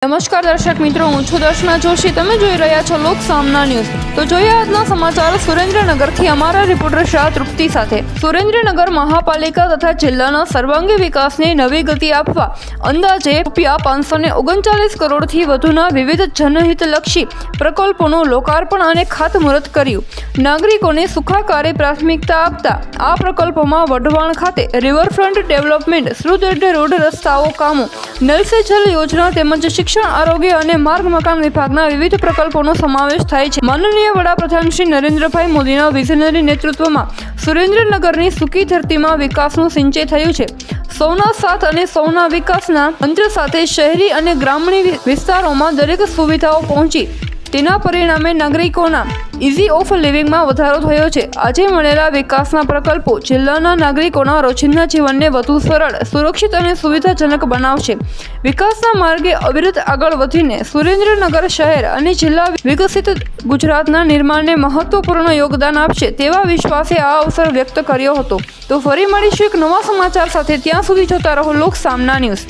નમસ્કાર દર્શક મિત્રો, હું છું દર્શના જોશી. તમે જોઈ રહ્યા છો લોક સામના ન્યૂઝ. તો જોઈએ આજના સમાચાર સુરેન્દ્રનગરથી અમારા રિપોર્ટર શાહ તૃપ્તિ સાથે. સુરેન્દ્રનગર મહાપાલિકા તથા જિલ્લાના સર્વાંગી વિકાસને નવી ગતિ આપવા અંદાજે ₹539 કરોડથી વધુના વિવિધ જનહિતલક્ષી પ્રકલ્પોનું લોકાર્પણ અને ખાતમુહૂર્ત કર્યું. નાગરિકોને સુખાકારી પ્રાથમિકતા આપતા આ પ્રકલ્પોમાં વઢવાણ ખાતે રિવરફ્રન્ટ ડેવલપમેન્ટ, સુદૃઢ રોડ રસ્તાઓ કામો, નલ સે જલ યોજના તેમજ શિક્ષણ, આરોગ્ય અને માર્ગ મકાન વિભાગના વિવિધ પ્રકલ્પોનો સમાવેશ થાય છે. માનનીય વડાપ્રધાન શ્રી નરેન્દ્રભાઈ મોદીના વિઝનરી નેતૃત્વમાં સુરેન્દ્રનગરની સૂકી ધરતીમાં વિકાસનું સિંચન થયું છે. સૌના સાથ અને સૌના વિકાસના મંત્ર સાથે શહેરી અને ગ્રામીણ વિસ્તારોમાં દરેક સુવિધાઓ પહોંચી તેના પરિણામે નાગરિકોના ઇઝી ઓફ લિવિંગમાં વધારો થયો છે. આજે મળેલા વિકાસના પ્રકલ્પો જિલ્લાના નાગરિકોના રોજિંદા જીવનને વધુ સરળ, સુરક્ષિત અને સુવિધાજનક બનાવશે. વિકાસના માર્ગે અવિરત આગળ વધીને સુરેન્દ્રનગર શહેર અને જિલ્લા વિકસિત ગુજરાતના નિર્માણને મહત્વપૂર્ણ યોગદાન આપશે તેવા વિશ્વાસે આ અવસર વ્યક્ત કર્યો હતો. તો ફરી મળીશું એક નવા સમાચાર સાથે. ત્યાં સુધી જોતા રહો લોક સામના ન્યૂઝ.